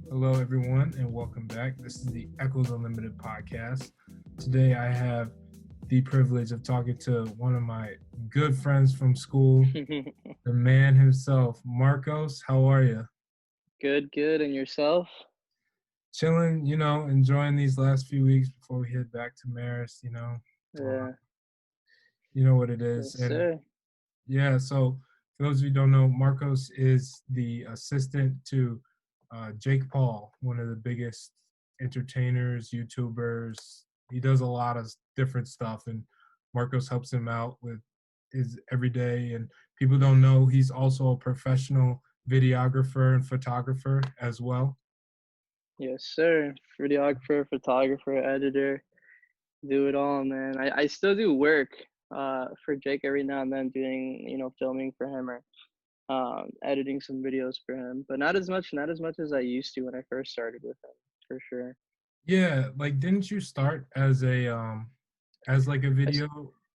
Hello, everyone, and welcome back. This is the Echols Unlimited podcast. Today, I have the privilege of talking to one of my good friends from school, the man himself, Marcos. How are you? Good. And yourself? Chilling, enjoying these last few weeks before we head back to Maris. Uh, Yeah. you know what it Yes, is, and sir. yeah. So, for those of you who don't know, Marcos is the assistant to Jake Paul, one of the biggest entertainers, YouTubers. He does a lot of different stuff, and Marcos helps him out with his everyday. And people don't know he's also a professional videographer and photographer as well. Yes, sir. Videographer, photographer, editor, do it all, man. I still do work for Jake every now and then doing, filming for him or editing some videos for him. But not as much as I used to when I first started with him, for sure. Yeah, like didn't you start as as like a I s video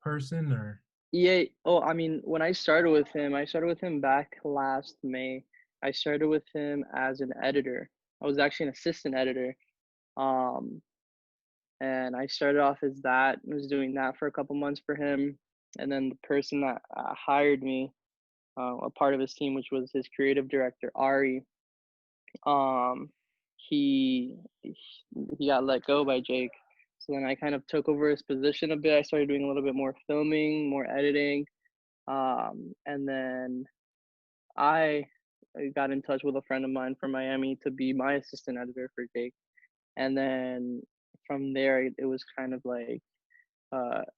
person or Yeah, I mean, when I started with him back last May. I started with him as an editor. I was actually an assistant editor. Um and I started off as that. I was doing that for a couple months for him, and then the person that hired me, a part of his team, which was his creative director Ari, um, he he got let go by Jake. So then I kind of took over his position a bit. I started doing a little bit more filming, more editing, and then I got in touch with a friend of mine from Miami to be my assistant editor for Jake. And then from there, it was kind of like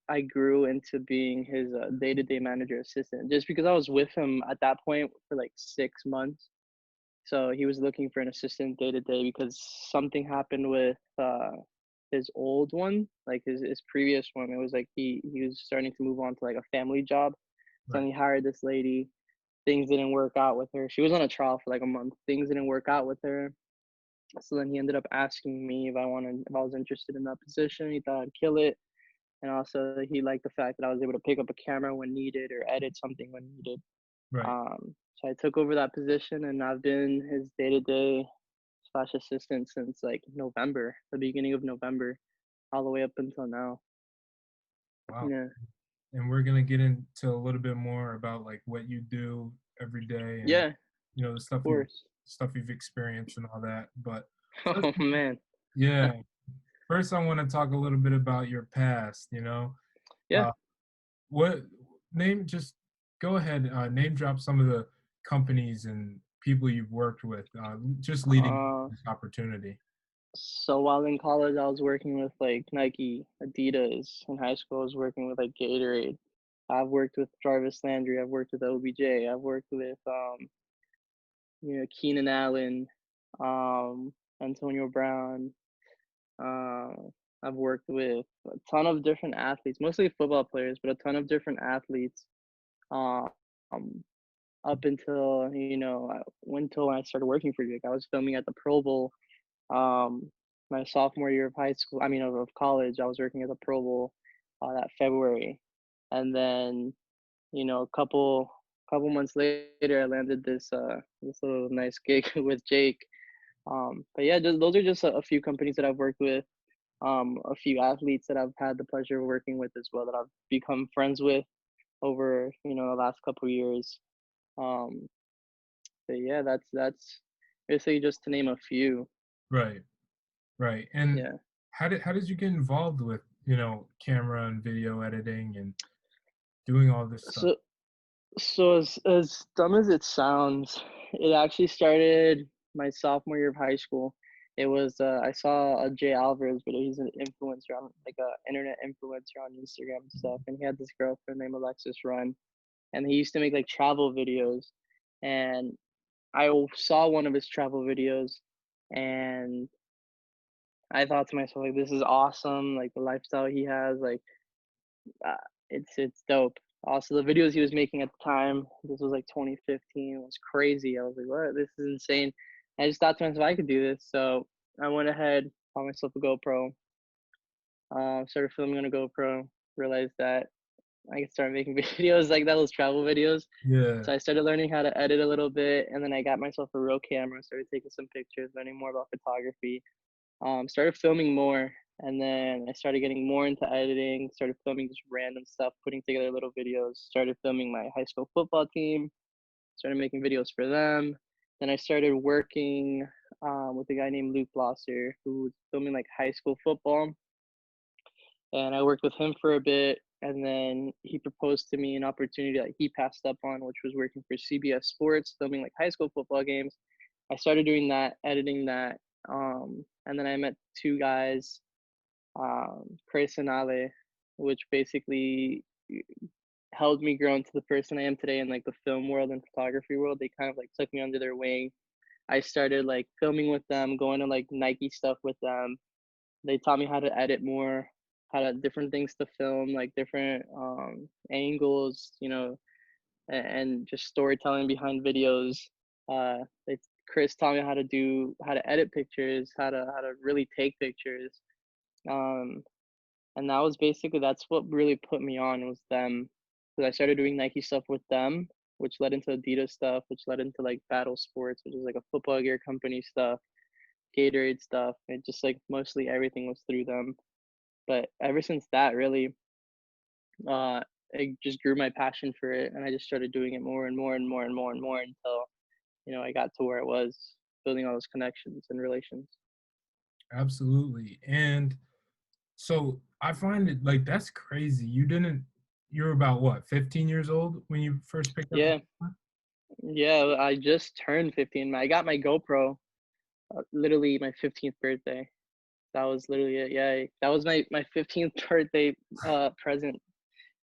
I grew into being his day-to-day manager assistant just because I was with him at that point for like 6 months. So he was looking for an assistant day-to-day because something happened with his old one, like his previous one. It was like he was starting to move on to like a family job. So right? then he hired this lady. Things didn't work out with her. She was on a trial for like a month. Things didn't work out with her. So then he ended up asking me if I was interested in that position. He thought I'd kill it, and also he liked the fact that I was able to pick up a camera when needed or edit something when needed. Right. So I took over that position, and I've been his day-to-day slash assistant since like November, the beginning of November, all the way up until now. Wow. Yeah, And we're gonna get into a little bit more about like what you do every day and yeah, the of course. stuff you've experienced and all that. But first, Oh man, yeah, first I want to talk a little bit about your past. yeah. Uh, what name? Just go ahead. Name drop some of the companies and people you've worked with. Just leading up Uh, to this opportunity. so while in college, I was working with like Nike, Adidas. In high school, I was working with like Gatorade. I've worked with Jarvis Landry. I've worked with OBJ. I've worked with Keenan Allen, Antonio Brown. Uh, I've worked with a ton of different athletes, mostly football players, but a ton of different athletes. Um, up until until when I started working for Duke, I was filming at the Pro Bowl. My sophomore year of high school, I mean of college, I was working at the Pro Bowl that February, and then a couple months later, I landed this little nice gig with Jake. But yeah, those are just a few companies that I've worked with, a few athletes that I've had the pleasure of working with as well that I've become friends with over the last couple years. Um, but yeah, that's basically just to name a few. Right. Right. And Yeah. how did you get involved with camera and video editing and doing all this stuff? So as dumb as it sounds, it actually started my sophomore year of high school. It was I saw a Jay Alvarez video. He's an influencer on like a internet influencer on Instagram and stuff, and he had this girlfriend named Alexis Run, and he used to make like travel videos. And saw one of his travel videos, and I thought to myself like, this is awesome. Like the lifestyle he has, like uh, it's dope. Also, the videos he was making at the time, this was like 2015, was crazy. I was like, what? This is insane. I just thought to myself, I could do this. So I went ahead, bought myself a GoPro, started filming on a GoPro, realized that I could start making videos like that, those travel videos. Yeah. So I started learning how to edit a little bit, and then I got myself a real camera, started taking some pictures, learning more about photography. Started filming more, and then I started getting more into editing. Started filming just random stuff, putting together little videos. Started filming my high school football team. Started making videos for them. Then I started working with a guy named Luke Blosser, who was filming like high school football, and I worked with him for a bit. And then he proposed to me an opportunity that he passed up on, which was working for CBS Sports, filming like high school football games. I started doing that, editing that, and then I met two guys, Chris and Ale, which basically helped me grow into the person I am today in like the film world and photography world. They kind of like took me under their wing. I started like filming with them, going to like Nike stuff with them. They taught me how to edit more, how to different things to film, like different angles, and just storytelling behind videos. They Chris taught me how to edit pictures, how to really take pictures. Um, and that was basically that's what really put me on was them, because I started doing Nike stuff with them, which led into Adidas stuff, which led into like Battle Sports, which is like a football gear company stuff, Gatorade stuff, and just like mostly everything was through them. But ever since that, really, it just grew my passion for it, and I just started doing it more and more and more and more and more until I got to where it was, building all those connections and relations. Absolutely. And so I find it like that's crazy. You were about what, 15 years old when you first picked up the Yeah, camera? yeah. I just turned 15. I got my GoPro literally my 15th birthday. That was literally it. Yeah, that was my 15th birthday present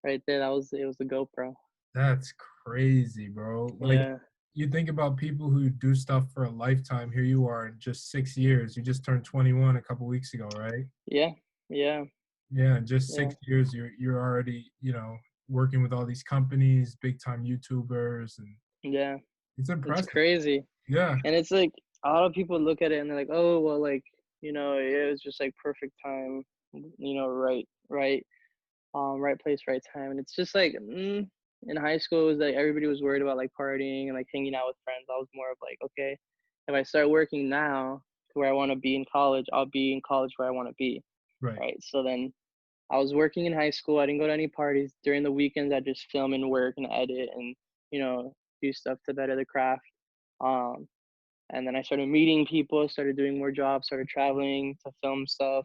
right there. It was the GoPro. That's crazy, bro. Like Yeah, you think about people who do stuff for a lifetime. Here you are in just 6 years. You just turned 21 a couple weeks ago, right? yeah, yeah, Yeah, in just yeah, 6 years, you're already, working with all these companies, big time YouTubers, and yeah. it's It's impressive. crazy. Yeah, And it's like a lot of people look at it and they're like, oh well, like it was just like perfect time, right place, right time. And it's just like in high school, it was like everybody was worried about like partying and like hanging out with friends. I was more of like, okay, if I start working now to where I want to be in college, I'll be in college where I want to be, right. right? So then I was working in high school. I didn't go to any parties. During the weekends, I just film and work and edit and you know do stuff to better the craft. Um, and then I started meeting people, started doing more jobs, started traveling to film stuff.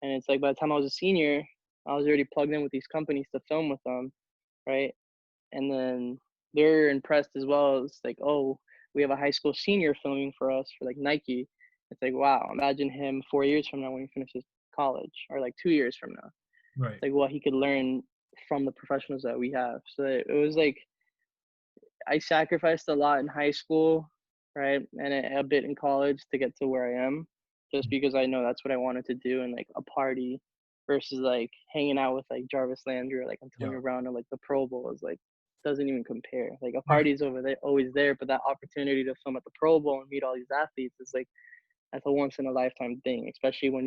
And it's like by the time I was a senior, I was already plugged in with these companies to film with them, right? And then they're impressed as well. It's like, oh, we have a high school senior filming for us for like Nike. It's like, wow, imagine him 4 years from now when he finishes college, or like 2 years from now. Right. It's like what he could learn from the professionals that we have. So it was like I sacrificed a lot in high school, right, and a bit in college to get to where I am, just because I know that's what I wanted to do, and like a party versus like hanging out with like Jarvis Landry or like Yeah. Antonio Brown or like the Pro Bowl is like doesn't even compare. Like a Right. party's over there, always there, but that opportunity to film at the Pro Bowl and meet all these athletes is like that's a once in a lifetime thing, especially when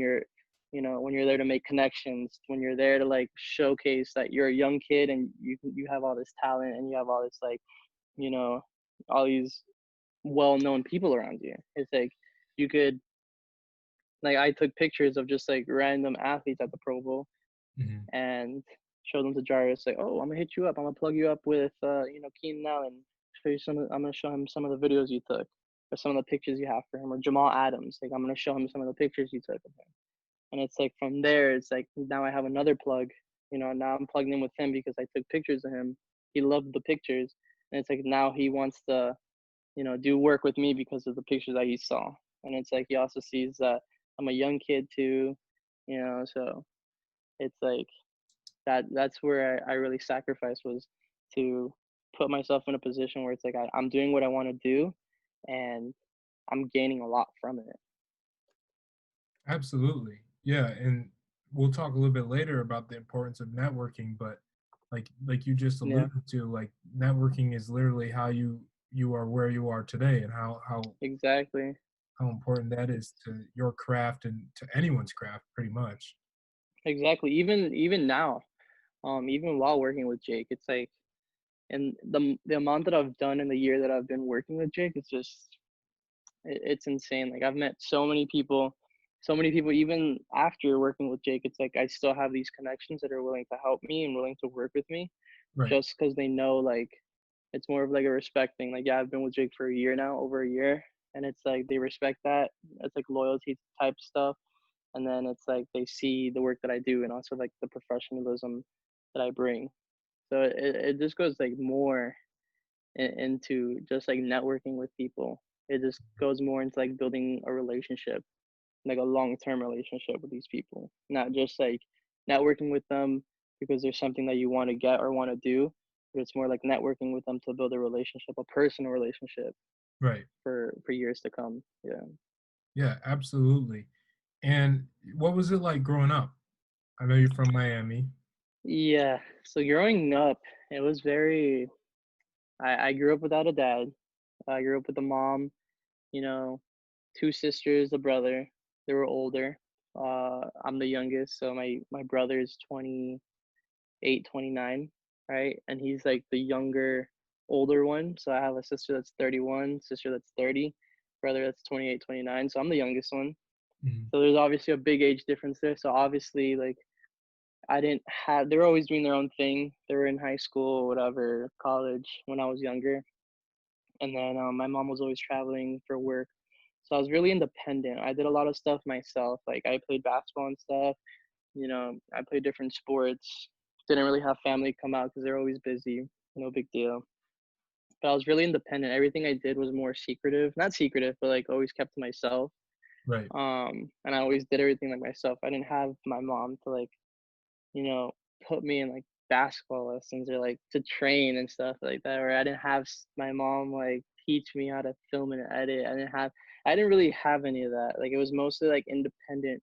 when you're there to make connections, when you're there to like showcase that you're a young kid and you have all this talent and you have all this like you know, all these well-known people around you. It's like you could like I took pictures of just like random athletes at the Pro Bowl Mhm. and showed them to Jarvis like, oh, I'm gonna hit you up. I'm gonna plug you up with Keenan Allen. I'm gonna show him some of the videos you took or some of the pictures you have for him or Jamal Adams. Like I'm gonna show him some of the pictures you took of him. And it's like from there, it's like now I have another plug. Now I'm plugged in with him because I took pictures of him. He loved the pictures. And it's like now he wants to do work with me because of the pictures that he saw. And it's like he also sees that I'm a young kid too, so it's like that's where I really sacrificed was to put myself in a position where it's like I'm doing what I want to do and I'm gaining a lot from it. Absolutely. Yeah, and we'll talk a little bit later about the importance of networking, but like you just Yeah, alluded to, like networking is literally how you are where you are today and exactly. how important that is to your craft and to anyone's craft pretty much. Exactly. Even now. even while working with Jake, it's like, and the amount that I've done in the year that I've been working with Jake, it's just it's insane. Like I've met so many people even after working with Jake. It's like I still have these connections that are willing to help me and willing to work with me, Right. just because they know like it's more of like a respect thing. Like yeah, I've been with Jake for a year now, over a year, and it's like they respect that. It's like loyalty type stuff, and then it's like they see the work that I do and also like the professionalism that I bring. So it just goes like more into just like networking with people. It just goes more into like building a relationship, like a long-term relationship with these people, not just like networking with them because there's something that you want to get or want to do, but it's more like networking with them to build a relationship, a personal relationship Right. for years to come. Yeah. Yeah, absolutely. And what was it like growing up? I know you're from Miami. Yeah. So growing up, it was very. I grew up without a dad. I grew up with a mom. You know, two sisters, a brother. They were older. I'm the youngest, so my brother is 28, 29, right? And he's like the younger, older one. So I have a sister that's 31, sister that's 30, brother that's 28, 29. So I'm the youngest one. Mhm. So there's obviously a big age difference there. So obviously, like I didn't have. They were always doing their own thing. They were in high school, whatever, college when I was younger. And then my mom was always traveling for work. So I was really independent. I did a lot of stuff myself. Like I played basketball and stuff. You know, I played different sports. Didn't really have family come out because they're always busy. No big deal. But I was really independent. Everything I did was more secretive. Not secretive, but like always kept to myself. Right. And I always did everything like myself. I didn't have my mom to like, you know, put me in like basketball lessons or like to train and stuff like that. Or I didn't have my mom like teach me how to film and edit. I didn't really have any of that. Like it was mostly like independent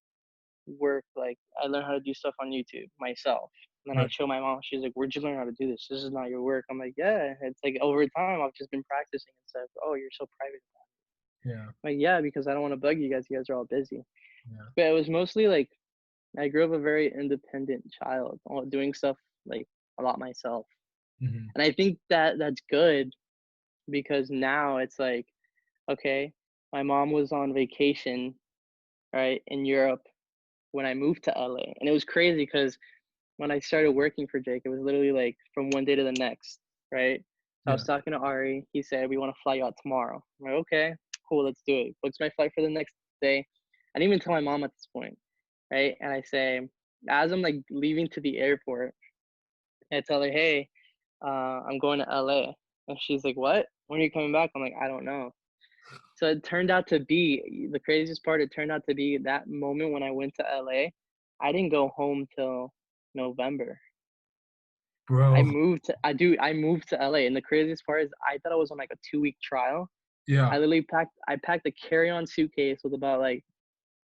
work. Like I learned how to do stuff on YouTube myself. And then Right. I'd show my mom. She's like, "Where'd you learn how to do this? This is not your work." I'm like, "Yeah." It's like over time, I've just been practicing and stuff. Oh, you're so private. Yeah. I'm like, yeah, because I don't want to bug you guys. You guys are all busy. Yeah. But it was mostly like I grew up a very independent child, doing stuff like a lot myself. Mhm. And I think that that's good because now it's like, okay, my mom was on vacation, right, in Europe when I moved to LA. And it was crazy because when I started working for Jake, it was literally like from one day to the next, right? So I was Yeah. talking to Ari. He said, "We want to fly you out tomorrow." I'm like, okay, cool, let's do it. Books my flight for the next day. I didn't even tell my mom at this point, right? And I say, as I'm like leaving to the airport, I tell her, "Hey, I'm going to LA." And she's like, "What? When are you coming back?" I'm like, "I don't know." So it turned out to be the craziest part. It turned out to be that moment when I went to LA. I didn't go home till November. Bro. I moved to LA, and the craziest part is I thought I was on like a 2 week trial. Yeah. I packed a carry-on suitcase with about like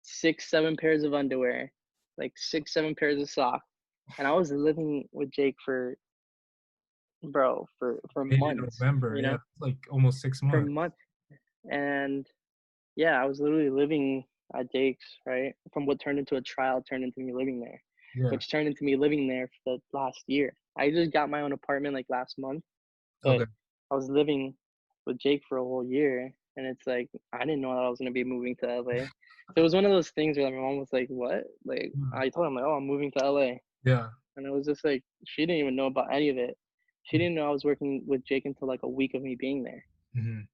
6, 7 pairs of underwear, like 6, 7 pairs of socks, and I was living with Jake for for Made in months, November. you Yeah. know, It's like almost six for months. months, and yeah, I was literally living at Jake's, right? From what turned into a trial turned into me living there, Yeah. which turned into me living there for the last year. I just got my own apartment like last month, but Okay. I was living with Jake for a whole year, and it's like I didn't know that I was gonna be moving to LA. So it was one of those things where like, my mom was like, "What?" Like Mm. I told him like, "Oh, I'm moving to LA," Yeah. and it was just like she didn't even know about any of it. She Mhm. didn't know I was working with Jake until like a week of me being there. Mhm.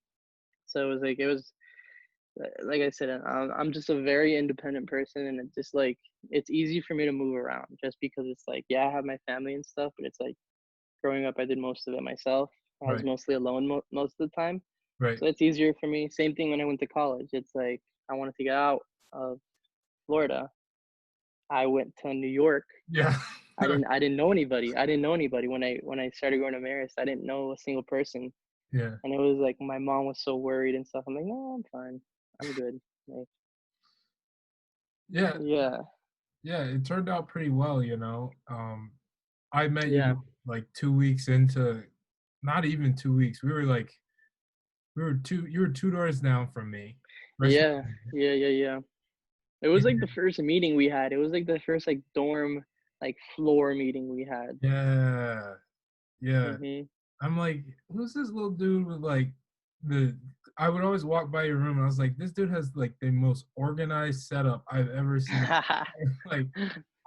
So it was like I said, I'm just a very independent person, and it's just like it's easy for me to move around just because it's like yeah, I have my family and stuff, but it's like growing up, I did most of it myself. I was Right. mostly alone most of the time. Right. So it's easier for me. Same thing when I went to college. It's like I wanted to get out of Florida. I went to New York. Yeah. I didn't know anybody. I didn't know anybody when I started going to Marist. I didn't know a single person. Yeah. And it was like my mom was so worried and stuff. I'm like, no, I'm fine. I'm good. Like, Yeah. yeah. Yeah. It turned out pretty well, you know. I met Yeah. you like 2 weeks into, not even 2 weeks. You were two doors down from me. Freshman Yeah. year. Yeah. Yeah. Yeah. It was like the And first meeting we had. It was like the first like dorm. like floor meeting we had. Yeah, yeah. Mhm. I'm like, who's this little dude with like the I would always walk by your room and I was like, this dude has like the most organized setup I've ever seen. Like,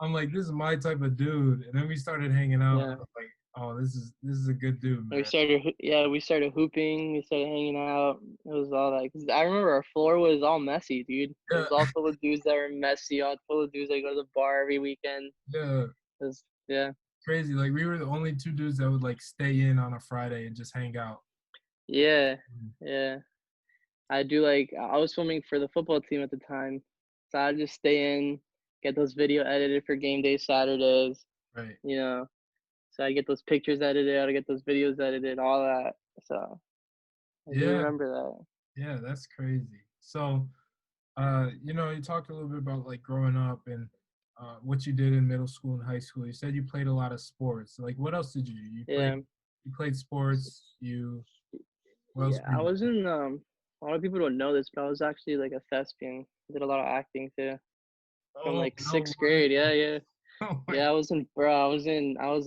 I'm like, this is my type of dude. And then we started hanging out and I Yeah. was like, oh, this is a good dude, We man. started, yeah, we started hooping. We started hanging out. It was all that. Cause I remember our floor was all messy, dude. It Yeah, was all full of dudes that were messy. All full of dudes that go to the bar every weekend. yeah. It was, yeah, Crazy. Like we were the only two dudes that would like stay in on a Friday and just hang out. yeah, Mm. yeah. I do like I was filming for the football team at the time, so I'd just stay in, get those video edited for game day Saturdays. Right. You know, so I get those pictures edited, I get those videos edited, all that. So I do Yeah, remember that. yeah, that's crazy. So you talked a little bit about like growing up and what you did in middle school and high school. You said you played a lot of sports. Like, what else did you do? Yeah, You played sports. You what else yeah. were I you? was in A lot of people don't know this, but I was actually like a thespian. I did a lot of acting too from Oh like no sixth way! grade. Yeah, yeah, Oh my! yeah. I was in, bro. I was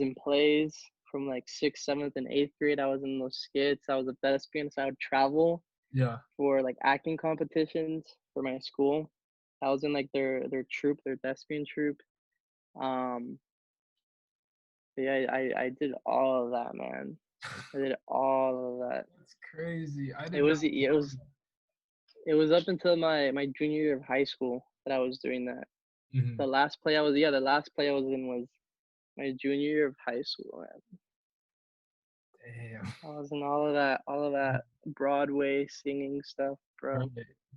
in plays from like sixth, seventh, and eighth grade. I was in those skits. I was a thespian, so I would travel Yeah. for like acting competitions for my school. I was in like their troupe, their thespian troupe. Um, but yeah, I did all of that, man. I did all of that. That's crazy. I It did not was it know was it was up until my junior year of high school that I was doing that. that. Hmm. The last play I was in was my junior year of high school, man. Damn. I was in all of that Broadway singing stuff, Right. bro.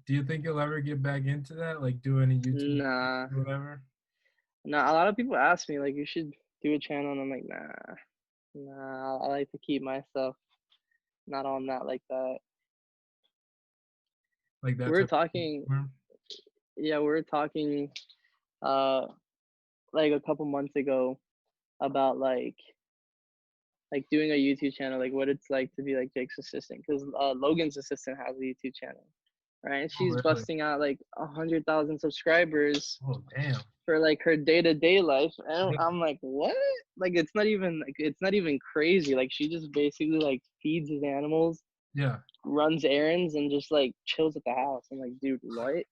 Do you think you'll ever get back into that? Like do any YouTube Nah, or whatever? nah. A lot of people ask me like you should do a channel, and I'm like, nah, nah. I like to keep myself not on that like that. Like that We were type talking, of yeah, we were talking, uh, like a couple months ago about like doing a YouTube channel, like what it's like to be like Jake's assistant, because Logan's assistant has a YouTube channel, right? And Oh, she's really? busting out like 100,000 subscribers Oh, damn. for like her day to day life, and Yeah. I'm like, what? Like it's not even crazy. Like she just basically like feeds his animals, Yeah. runs errands, and just like chills at the house. I'm like, dude, what?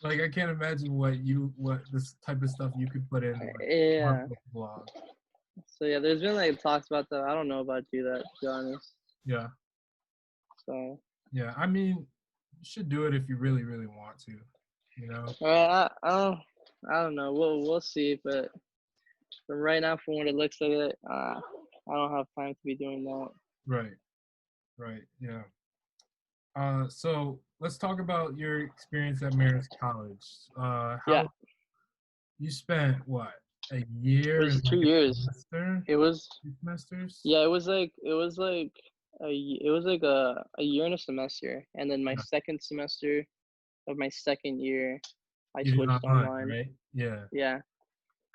Like I can't imagine what this type of stuff you could put into like Yeah. Marcos vlog. So yeah, there's been like talks about that. I don't know about do that, to be honest. Yeah. So Yeah. I mean, you should do it if you really, really want to, you know? I don't know. We'll see, but right now, from what it looks like, I don't have time to be doing that. Right. Right. Yeah. So let's talk about your experience at Marist College. Yeah, How you spent what, a it year was and two like a years. semester? It was 2 semesters? Yeah, it was like a year and a semester, and then my Yeah. second semester of my second year, I You did switched online, online. right? Yeah. Yeah.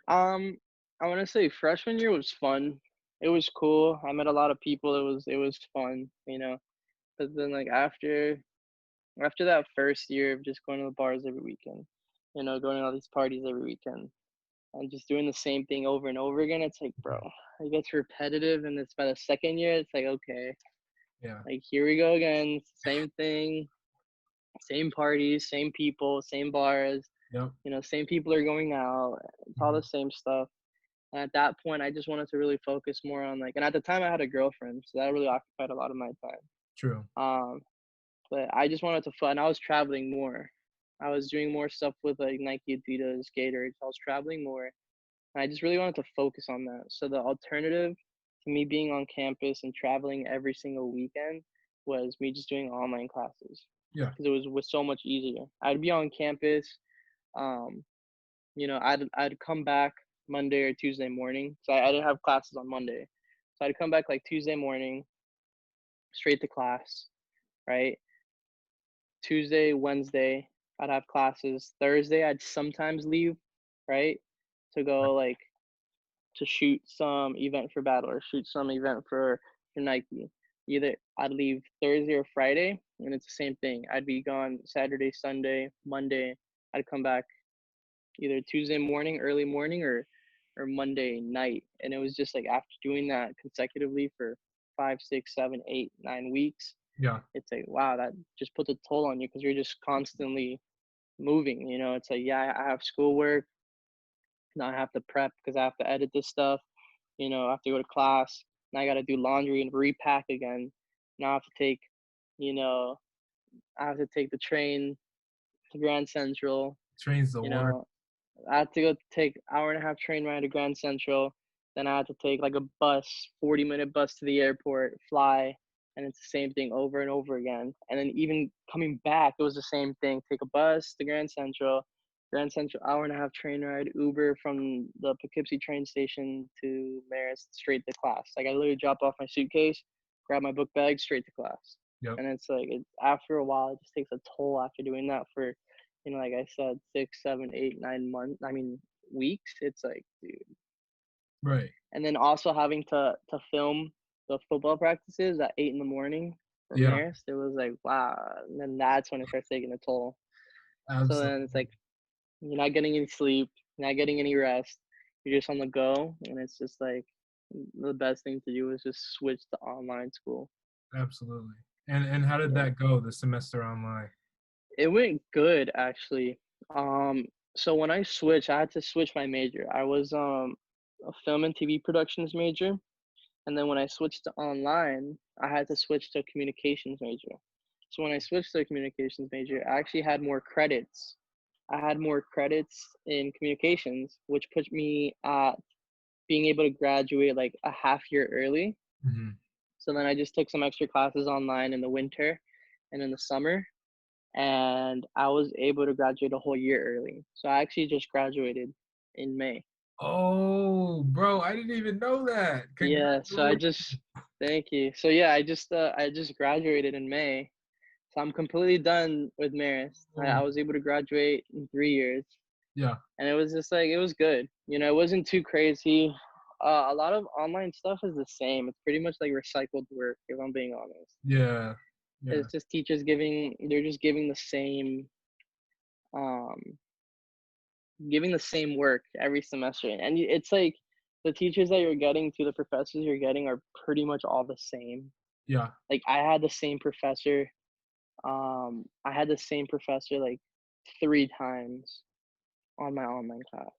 Um, I want to say freshman year was fun. It was cool. I met a lot of people. It was fun, you know. But then like after that first year of just going to the bars every weekend, you know, going to all these parties every weekend and just doing the same thing over and over again, it's like, bro, it gets repetitive. And it's by the second year, it's like, okay, Yeah. like here we go again, same thing, same parties, same people, same bars, Yep. you know, same people are going out. It's all Mhm. the same stuff. And at that point, I just wanted to really focus more on like, and at the time I had a girlfriend, so that really occupied a lot of my time. True. Um, but I just wanted to fun. I was traveling more. I was doing more stuff with like Nike, Adidas, Gatorade. I was traveling more. And I just really wanted to focus on that. So the alternative to me being on campus and traveling every single weekend was me just doing online classes Yeah. because it was so much easier. I'd be on campus. Um, you know, I'd come back Monday or Tuesday morning. So I didn't have classes on Monday. So I'd come back like Tuesday morning, straight to class, right? Tuesday, Wednesday, I'd have classes. Thursday, I'd sometimes leave, right? To Right. go like to shoot some event for battle or shoot some event for Nike. Either I'd leave Thursday or Friday, and it's the same thing. I'd be gone Saturday, Sunday, Monday. I'd come back either Tuesday morning, early morning, or Monday night. And it was just like after doing that consecutively for 5, 6, 7, 8, 9 weeks, Yeah. it's like wow, that just puts a toll on you because you're just constantly moving. It's like yeah, I have schoolwork, now I have to prep because I have to edit this stuff. I have to go to class. Now I got to do laundry and repack again. Now I have to take, you know, I have to take the train to Grand Central. Trains the You work. know, I had to go take hour and a half train ride to Grand Central. Then I had to take like a bus, 40-minute bus to the airport, fly, and it's the same thing over and over again. And then even coming back, it was the same thing. Take a bus to Grand Central hour and a half train ride, Uber from the Poughkeepsie train station to Marist straight to class. Like I literally drop off my suitcase, grab my book bag, straight to class. Yep. And it's like after a while, it just takes a toll after doing that for like I said, 6, 7, 8, 9 months. I mean, weeks. It's like, dude. Right. And then also having to film the football practices at 8 in the morning for Yeah. Marist, it was like, wow. And then that's when it starts taking a toll. So then it's Absolutely. like you're not getting any sleep, not getting any rest. You're just on the go, and it's just like the best thing to do is just switch to online school. Absolutely. And how did Yeah. that go, the semester online? It went good actually. Um, so when I switched, I had to switch my major. I was a film and TV productions major, and then when I switched to online, I had to switch to a communications major. So when I switched to a communications major, I actually had more credits. I had more credits in communications, which put me at being able to graduate like a half year early. Hmm. So then I just took some extra classes online in the winter and in the summer, and I was able to graduate a whole year early. So I actually just graduated in May. Oh, bro, I didn't even know that. Yeah, so I Congratulations. just thank you. So yeah, I just graduated in May. So I'm completely done with Marist. I Oh, was able to graduate in 3 years, yeah. and it was just like it was good. It wasn't too crazy. A lot of online stuff is the same. It's pretty much like recycled work, if I'm being honest. Yeah. Yeah. It's just teachers they're just um giving the same work every semester, and it's like the teachers that you're getting to the professors you're getting are pretty much all the same. Yeah. Like I had the same professor like 3 times on my online class.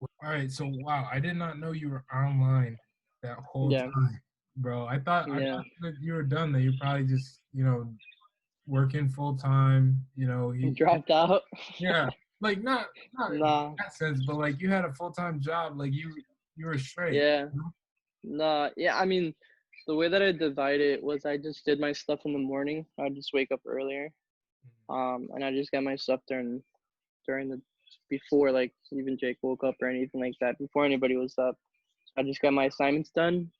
All right. So wow, I did not know you were online that whole Yeah. time, bro. I Yeah. thought that you were done, that you're probably just, working full time, Dropped out. yeah. Like not in Nah. that sense, but like you had a full time job, like you were straight. Yeah. Nah. Yeah, I mean, the way that I divided it was I just did my stuff in the morning. I'd just wake up earlier, and I just get my stuff during the before like even Jake woke up or anything like that. Before anybody was up, I just got my assignments done,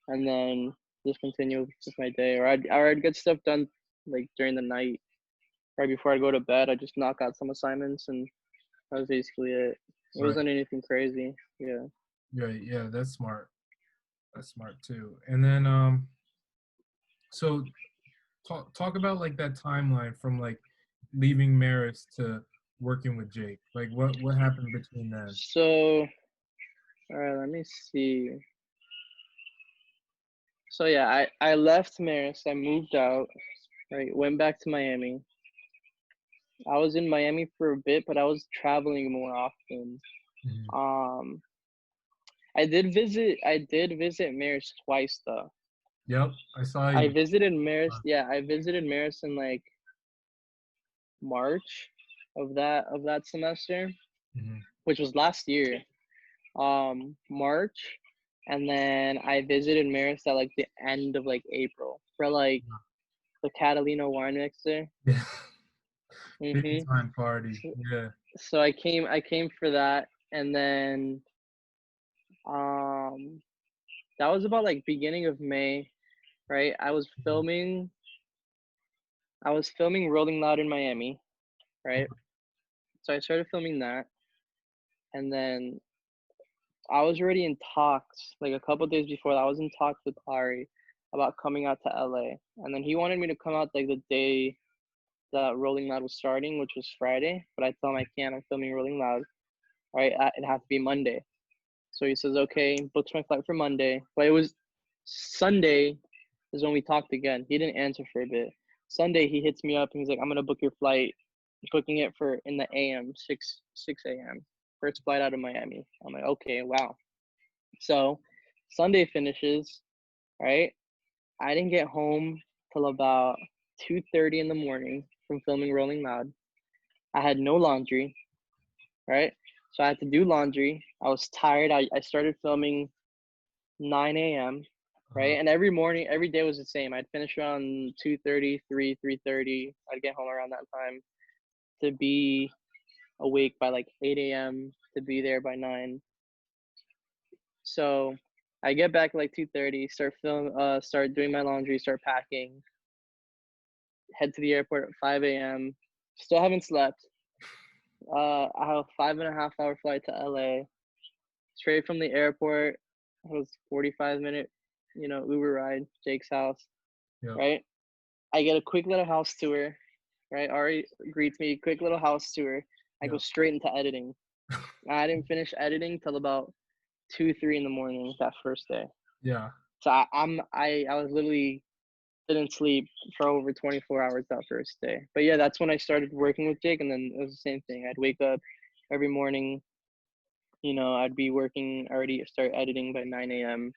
and then just continue with my day. Or I'd get stuff done like during the night, right before I go to bed. I just knock out some assignments, and that was basically it. It Right. wasn't anything crazy. Yeah. Right. Yeah, that's smart. That's smart too. And then so talk about like that timeline from like leaving Maris to working with Jake. Like what happened between then? So, all right, let me see. So yeah, I left Marist. I moved out. Right, went back to Miami. I was in Miami for a bit, but I was traveling more often. Mhm. Um, I did visit Marist twice though. Yep, I saw I you. visited Marist. Yeah, I visited Marist in like March of that semester, Hmm. which was last year. March, and then I visited Marist at like the end of like April for like the Catalina wine mixer. Yeah. Big Mhm. time party. So, Yeah. so I came for that, and then um that was about like beginning of May, right? Mhm. I was filming Rolling Loud in Miami, right? So I started filming that, and then I was already in talks, like a couple days before that, I was in talks with Ari about coming out to LA. And then he wanted me to come out like the day that Rolling Loud was starting, which was Friday. But I told him I can't, I'm filming Rolling Loud. right? It had to be Monday. So he says, okay, books my flight for Monday. But it was Sunday is when we talked again. He didn't answer for a bit. Sunday, he hits me up and he's like, I'm gonna book your flight, booking it for in the AM, 6 a.m. First flight out of Miami. I'm like, okay, wow. So Sunday finishes, right? I didn't get home till about 2:30 in the morning from filming Rolling Loud. I had no laundry, right? So I had to do laundry. I was tired. I started filming 9 a.m., right? And every morning, every day was the same. I'd finish around 2:30, 3:30. I'd get home around that time to be awake by like 8 a.m., to be there by 9. So I get back like 2:30, start doing my laundry, start packing, head to the airport at 5 a.m. Still haven't slept. I have a 5.5 hour flight to LA. Straight from the airport, it was 45-minute, Uber ride, Jake's house, Yep. right? I get a quick little house tour, right? Ari greets me, quick little house tour. I go straight into editing. I didn't finish editing till about 2, 3 in the morning that first day. Yeah. So I was literally didn't sleep for over 24 hours that first day. But yeah, that's when I started working with Jake, and then it was the same thing. I'd wake up every morning, I'd be working already, start editing by 9 a.m.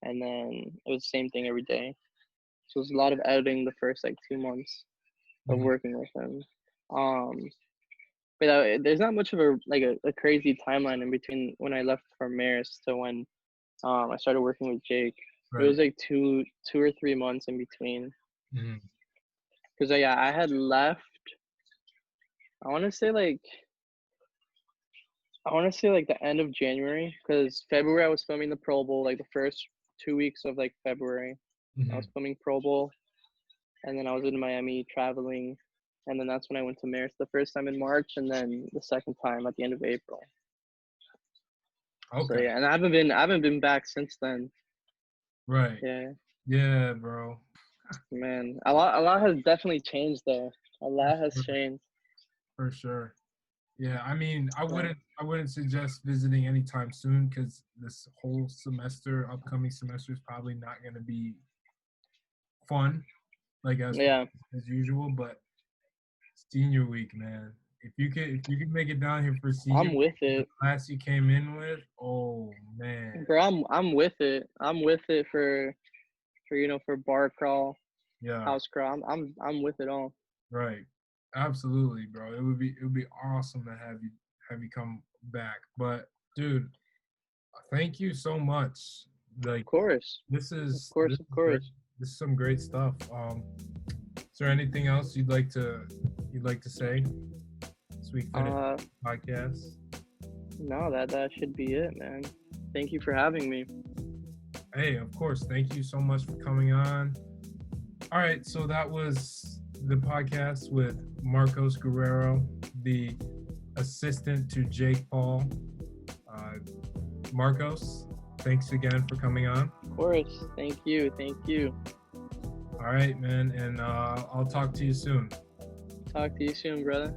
And then it was the same thing every day. So it was a lot of editing the first like 2 months of working with him. But there's not much of a crazy timeline in between when I left for Maris to when I started working with Jake. It was like 2 or 3 months in between. Because I had left. I want to say like the end of January, because February I was filming the Pro Bowl, like the first 2 weeks of like February. I was filming Pro Bowl, and then I was in Miami traveling, and then that's when I went to Maris the first time in March, and then the second time at the end of April. Okay. So yeah, and I haven't been back since then. Right. Yeah. Yeah, bro. Man, a lot has definitely changed though. A lot has changed. For sure. Yeah, I mean, I wouldn't suggest visiting anytime soon because this whole upcoming semester is probably not going to be fun, like as usual. But senior week, man, if you could make it down here for senior, I'm with it. The class you came in with, oh man, bro, I'm with it. I'm with it for bar crawl, house crawl. I'm with it all. Right. Absolutely, bro. It would be awesome to have you come back. But dude, thank you so much. Like, of course. This is some great stuff. Is there anything else you'd like to say? So we finish the podcast. No, that should be it, man. Thank you for having me. Hey, of course. Thank you so much for coming on. All right, so that was the podcast with Marcos Guerrero, the assistant to Jake Paul. Marcos, thanks again for coming on. Of course. Thank you. All right, man, and I'll talk to you soon. Talk to you soon, brother.